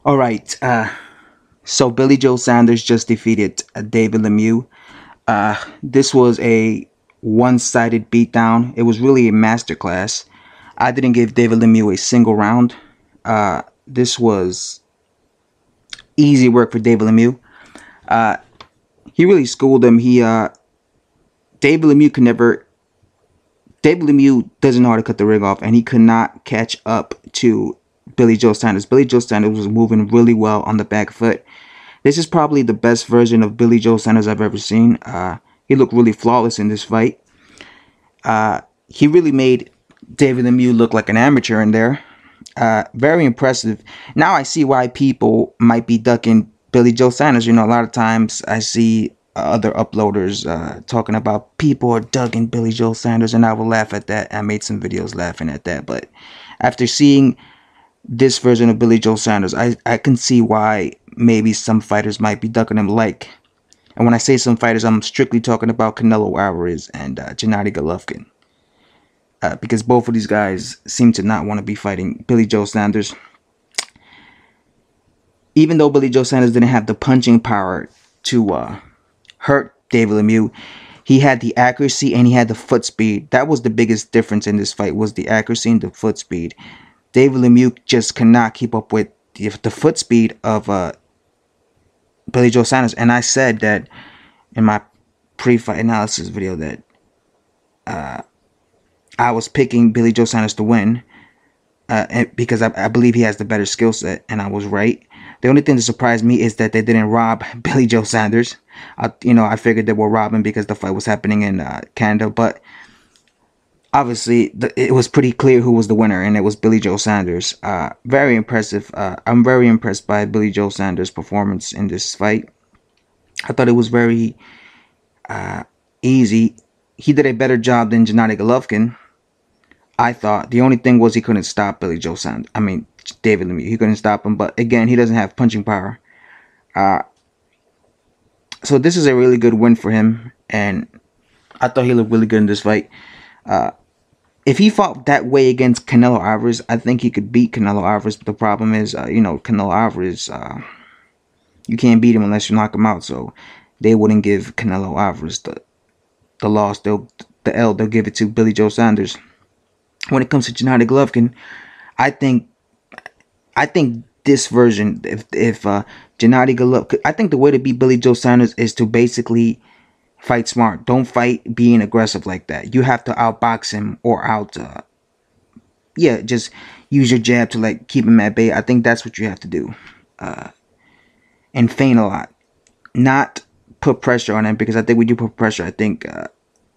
All right. So Billy Joe Saunders just defeated David Lemieux. This was a one-sided beatdown. It was really a masterclass. I didn't give David Lemieux a single round. This was easy work for David Lemieux. He really schooled him. David Lemieux could never. David Lemieux doesn't know how to cut the ring off, and he could not catch up to Billy Joe Saunders. Billy Joe Saunders was moving really well on the back foot. This is probably the best version of Billy Joe Saunders I've ever seen. He looked really flawless in this fight. He really made David Lemieux look like an amateur in there. Very impressive. Now I see why people might be ducking Billy Joe Saunders. You know, a lot of times I see other uploaders talking about people are ducking Billy Joe Saunders, and I will laugh at that. I made some videos laughing at that. But after seeing this version of Billy Joe Saunders, I can see why maybe some fighters might be ducking him. And when I say some fighters, I'm strictly talking about Canelo Alvarez and Gennady Golovkin. Because both of these guys seem to not want to be fighting Billy Joe Saunders. Even though Billy Joe Saunders didn't have the punching power to hurt David Lemieux, he had the accuracy and he had the foot speed. That was the biggest difference in this fight, was the accuracy and the foot speed. David Lemieux just cannot keep up with the foot speed of Billy Joe Saunders. And I said that in my pre-fight analysis video that I was picking Billy Joe Saunders to win because I believe he has the better skill set, and I was right. The only thing that surprised me is that they didn't rob Billy Joe Saunders. I figured they were robbing because the fight was happening in Canada, but obviously it was pretty clear who was the winner, and it was Billy Joe Saunders. Very impressive. I'm very impressed by Billy Joe Saunders' performance in this fight. I thought it was very easy. He did a better job than Gennady Golovkin. I thought the only thing was he couldn't stop Billy Joe Saunders. I mean, David Lemieux. He couldn't stop him, but again, he doesn't have punching power. So this is a really good win for him, and I thought he looked really good in this fight. If he fought that way against Canelo Alvarez, I think he could beat Canelo Alvarez. But the problem is, Canelo Alvarez, you can't beat him unless you knock him out. So they wouldn't give Canelo Alvarez the loss. They'll give it to Billy Joe Saunders. When it comes to Gennady Golovkin, I think this version, if Gennady Golovkin, I think the way to beat Billy Joe Saunders is to basically fight smart. Don't fight being aggressive like that. You have to outbox him or just use your jab to keep him at bay. I think that's what you have to do, and feint a lot, not put pressure on him, because I think when you put pressure, I think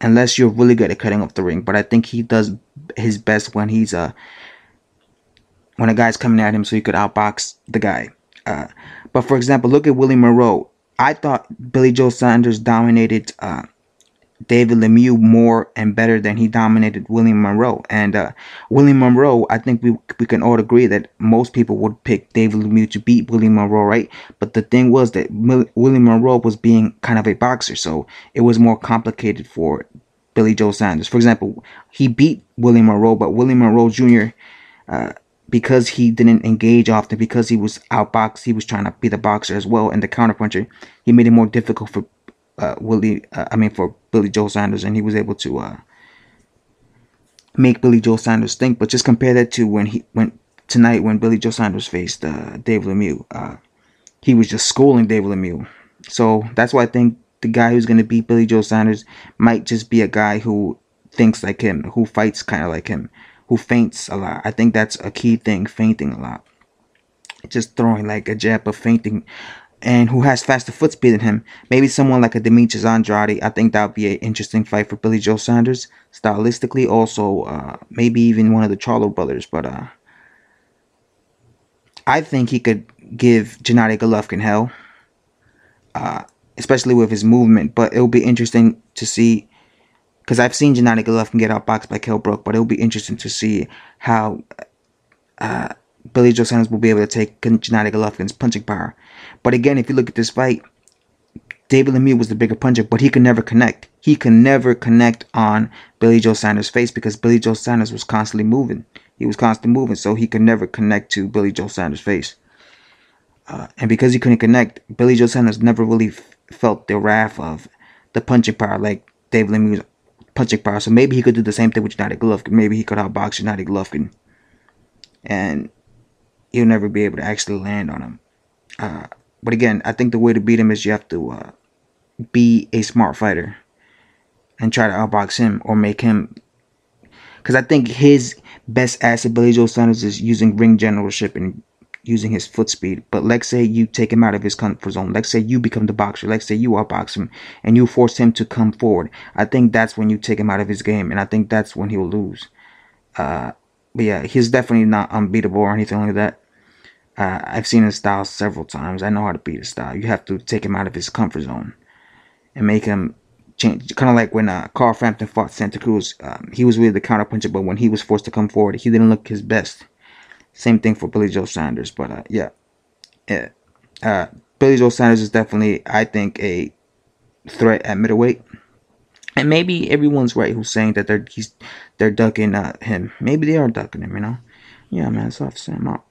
unless you're really good at cutting off the ring, but I think he does his best when he's when a guy's coming at him so he could outbox the guy. But for example, look at Willie Monroe. I thought Billy Joe Saunders dominated David Lemieux more and better than he dominated Willie Monroe. And Willie Monroe, I think we can all agree that most people would pick David Lemieux to beat Willie Monroe, right? But the thing was that Willie Monroe was being kind of a boxer, so it was more complicated for Billy Joe Saunders. For example, he beat Willie Monroe, but Willie Monroe Jr., because he didn't engage often, because he was outboxed, he was trying to be the boxer as well and the counterpuncher. He made it more difficult for for Billy Joe Saunders, and he was able to make Billy Joe Saunders think. But just compare that to when Billy Joe Saunders faced David Lemieux. He was just schooling David Lemieux. So that's why I think the guy who's going to beat Billy Joe Saunders might just be a guy who thinks like him, who fights kind of like him, who feints a lot. I think that's a key thing, feinting a lot. Just throwing like a jab, but feinting, and who has faster foot speed than him. Maybe someone like a Demetrius Andrade. I think that would be an interesting fight for Billy Joe Saunders, stylistically. Also, maybe even one of the Charlo brothers. But I think he could give Gennady Golovkin hell, especially with his movement. But it'll be interesting to see, because I've seen Gennady Golovkin get outboxed by Kell Brook, but it'll be interesting to see how Billy Joe Saunders will be able to take Gennady Golovkin's punching power. But again, if you look at this fight, David Lemieux was the bigger puncher, but he could never connect. He could never connect on Billy Joe Saunders' face because Billy Joe Saunders was constantly moving. He was constantly moving, so he could never connect to Billy Joe Saunders' face. And because he couldn't connect, Billy Joe Saunders never really felt the wrath of the punching power like Dave Lemieux's punching power. So maybe he could do the same thing with Gennady Golovkin. Maybe he could outbox Gennady Golovkin, and you'll never be able to actually land on him. But again, I think the way to beat him is you have to be a smart fighter and try to outbox him or make him. Because I think his best asset, Billy Joe Saunders, is using ring generalship and using his foot speed. But let's say you take him out of his comfort zone. Let's say you become the boxer. Let's say you outbox him and you force him to come forward. I think that's when you take him out of his game, and I think that's when he'll lose. But yeah, he's definitely not unbeatable or anything like that. I've seen his style several times. I know how to beat his style. You have to take him out of his comfort zone and make him change. Kind of like when Carl Frampton fought Santa Cruz. He was really the counterpuncher, but when he was forced to come forward, he didn't look his best. Same thing for Billy Joe Saunders. But yeah. Billy Joe Saunders is definitely, I think, a threat at middleweight. And maybe everyone's right who's saying that they're ducking him. Maybe they are ducking him, you know. Yeah, man, it's off. I'm out.